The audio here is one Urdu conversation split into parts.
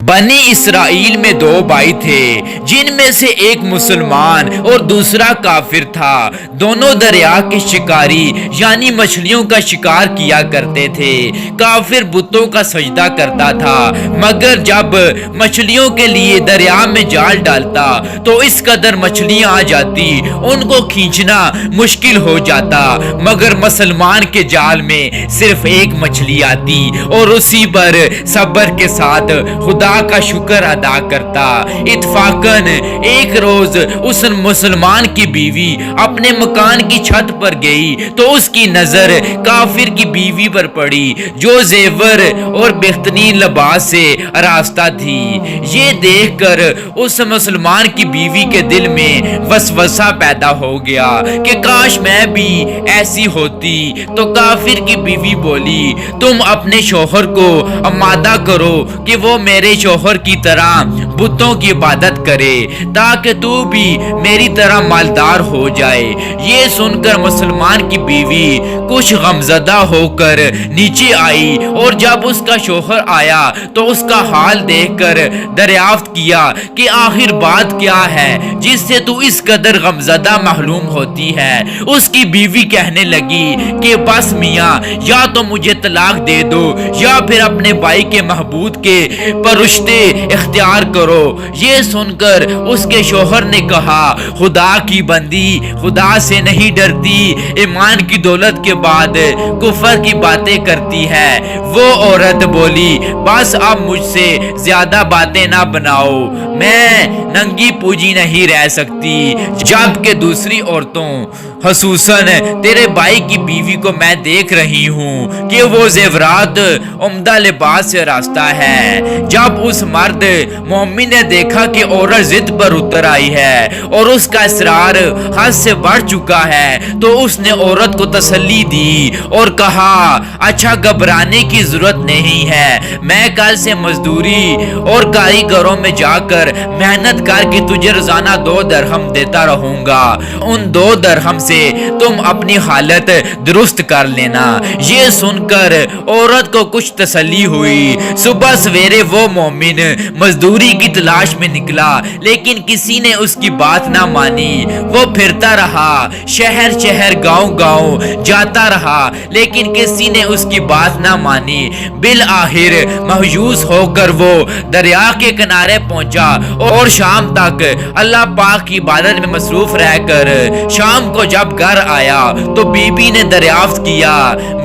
بنی اسرائیل میں دو بھائی تھے جن میں سے ایک مسلمان اور دوسرا کافر تھا۔ دونوں دریا کے شکاری یعنی مچھلیوں کا شکار کیا کرتے تھے۔ کافر بتوں کا سجدہ کرتا تھا، مگر جب مچھلیوں کے لیے دریا میں جال ڈالتا تو اس قدر مچھلیاں آ جاتی ان کو کھینچنا مشکل ہو جاتا، مگر مسلمان کے جال میں صرف ایک مچھلی آتی اور اسی پر صبر کے ساتھ خدا کا شکر ادا کرتا۔ اتفاقاً ایک روز اس مسلمان کی بیوی اپنے مکان کی چھت پر گئی تو اس کی نظر کافر کی بیوی پر پڑی جو زیور اور بہترین لباس سے آراستہ تھی۔ یہ دیکھ کر اس مسلمان کی بیوی کے دل میں وسوسہ پیدا ہو گیا کہ کاش میں بھی ایسی ہوتی۔ تو کافر کی بیوی بولی، تم اپنے شوہر کو آمادہ کرو کہ وہ میرے شوہر کی طرح بتوں کی عبادت کرے تاکہ تو بھی میری طرح مالدار ہو جائے۔ یہ سن کر مسلمان کی بیوی کچھ غمزدہ ہو کر نیچے آئی اور جب اس کا شوہر آیا تو اس کا حال دیکھ کر دریافت کیا کہ آخر بات کیا ہے جس سے تو اس قدر غمزدہ معلوم ہوتی ہے۔ اس کی بیوی کہنے لگی کہ بس میاں، یا تو مجھے طلاق دے دو یا پھر اپنے بھائی کے محبوب کے پرشتے اختیار کرو۔ یہ سن کر اس کے شوہر نے کہا، خدا کی بندی خدا سے نہیں ڈرتی، ایمان کی دولت کے بعد کفر کی باتیں کرتی ہے۔ وہ عورت بولی، بس اب مجھ سے زیادہ باتیں نہ بناؤ، میں ننگی پوجی نہیں رہ سکتی۔ جبکہ دوسری عورتوں خصوصاً تیرے بھائی کی بیوی کو میں دیکھ رہی ہوں کہ وہ زیورات عمدہ لباس سے راستہ ہے۔ جب اس مرد مومن نے دیکھا کہ عورت ضد پر اتر آئی ہے اور اس کا اصرار حد سے بڑھ چکا ہے تو اس نے عورت کو تسلی دی اور کہا، اچھا گھبرانے کی ضرورت نہیں ہے، میں کل سے مزدوری اور کاریگروں میں جا کر محنت کر کے تجھے روزانہ 2 درہم دیتا رہوں گا، ان 2 درہم سے تم اپنی حالت درست کر لینا۔ یہ سن کر عورت کو کچھ تسلی ہوئی۔ صبح سویرے وہ مومن مزدوری کی تلاش میں نکلا لیکن کسی نے اس کی بات نہ مانی۔ وہ پھرتا رہا، شہر شہر گاؤں گاؤں جاتا رہا لیکن کسی نے اس کی بات نہ مانی۔ بالآخر مایوس ہو کر وہ دریا کے کنارے پہنچا اور شام تک اللہ پاک کی عبادت میں مصروف رہ کر شام کو جب گھر آیا تو بی بی نے دریافت کیا،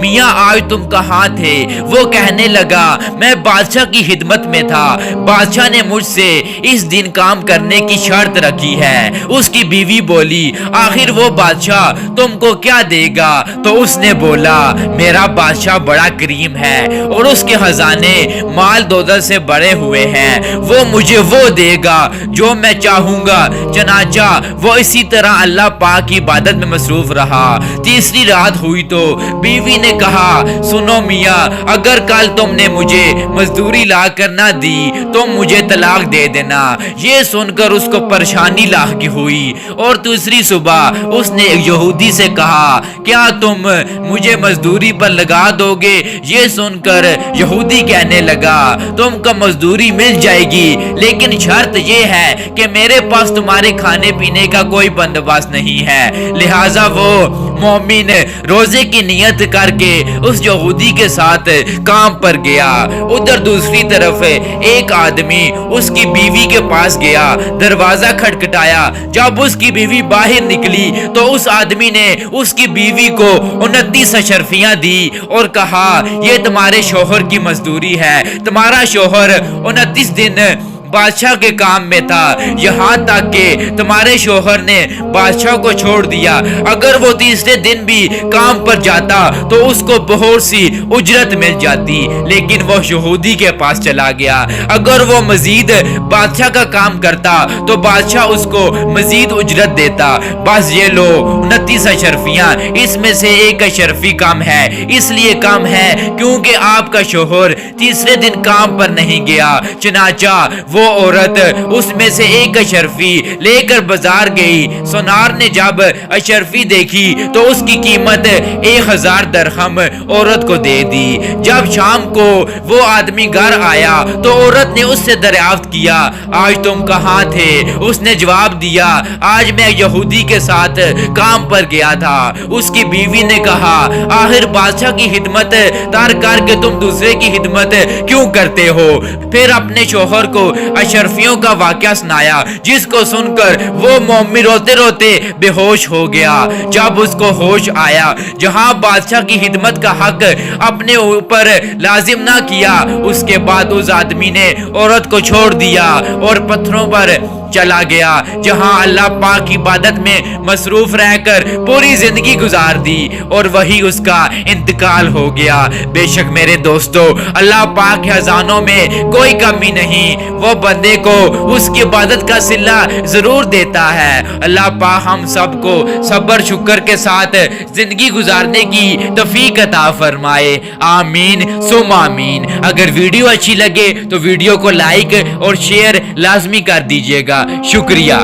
میاں آج تم کہاں تھے؟ وہ کہنے لگا، میں بادشاہ کی خدمت میں تھا، بادشاہ نے مجھ سے اس دن کام کرنے کی شرط رکھی ہے۔ اس کی بیوی بولی، آخر وہ بادشاہ تم کو کیا دے گا؟ تو اس نے بولا، میرا بادشاہ بڑا کریم ہے اور اس کے خزانے مال دولت سے بڑے ہوئے ہیں، وہ مجھے وہ دے گا جو میں چاہوں گا۔ چنانچہ وہ اسی طرح اللہ پاک کی عبادت میں مصروف رہا۔ تیسری رات ہوئی تو بیوی نے کہا، سنو میاں، اگر کل تم نے مجھے مزدوری لا کر نہ دی تو مجھے طلاق دے دینا۔ یہ سن کر اس کو پریشانی لاحق ہوئی اور دوسری صبح اس نے ایک یہودی سے کہا، کیا تم مجھے مزدوری پر لگا دو گے؟ یہ سن کر یہودی کہنے لگا، تم کو مزدوری مل جائے گی لیکن شرط یہ ہے کہ میرے پاس تمہارے کھانے پینے کا کوئی بندوبست نہیں ہے۔ لہٰذا وہ مومن روزے کی نیت کر کے اس یہودی کے ساتھ کام پر گیا۔ ادھر دوسری طرف ایک آدمی اس کی بیوی کے پاس گیا، دروازہ کھٹکھٹایا۔ جب اس کی بیوی باہر نکلی تو اس آدمی نے اس کی بیوی کو 29 اشرفیاں دی اور کہا، یہ تمہارے شوہر کی مزدوری ہے۔ تمہارا شوہر 29 دن بادشاہ کے کام میں تھا، یہاں تک کہ تمہارے شوہر نے بادشاہ کو چھوڑ دیا۔ اگر وہ تیسرے دن بھی کام پر جاتا تو اس کو بہت سی اجرت مل جاتی، لیکن وہ یہودی کے پاس چلا گیا۔ اگر وہ مزید بادشاہ کا کام کرتا تو بادشاہ اس کو مزید اجرت دیتا۔ بس یہ لو 29 اشرفیاں، اس میں سے ایک اشرفی کم ہے، اس لیے کم ہے کیونکہ آپ کا شوہر تیسرے دن کام پر نہیں گیا۔ چنانچہ وہ وہ عورت اس میں سے ایک اشرفی لے کر بازار گئی۔ سونار نے جب اشرفی دیکھی تو اس کی قیمت 1000 درہم عورت کو دے دی۔ جب شام کو وہ آدمی گھر آیا تو عورت نے اس سے دریافت کیا، آج تم کہاں تھے؟ اس نے جواب دیا، آج میں یہودی کے ساتھ کام پر گیا تھا۔ اس کی بیوی نے کہا، آخر بادشاہ کی خدمت ترک کر کے تم دوسرے کی خدمت کیوں کرتے ہو؟ پھر اپنے شوہر کو اشرفیوں کا واقعہ سنایا، جس کو سن کر وہ مومن روتے روتے بے ہوش ہو گیا۔ جب اس کو ہوش آیا، جہاں بادشاہ کی خدمت کا حق اپنے اوپر لازم نہ کیا، اس کے بعد اس آدمی نے عورت کو چھوڑ دیا اور پتھروں پر چلا گیا، جہاں اللہ پاک کی عبادت میں مصروف رہ کر پوری زندگی گزار دی اور وہی اس کا انتقال ہو گیا۔ بے شک میرے دوستو، اللہ پاک کے خزانوں میں کوئی کمی نہیں، وہ بندے کو اس کی عبادت کا صلہ ضرور دیتا ہے۔ اللہ پاک ہم سب کو صبر شکر کے ساتھ زندگی گزارنے کی توفیق عطا فرمائے، آمین ثم آمین۔ اگر ویڈیو اچھی لگے تو ویڈیو کو لائک اور شیئر لازمی کر دیجیے گا، شکریہ۔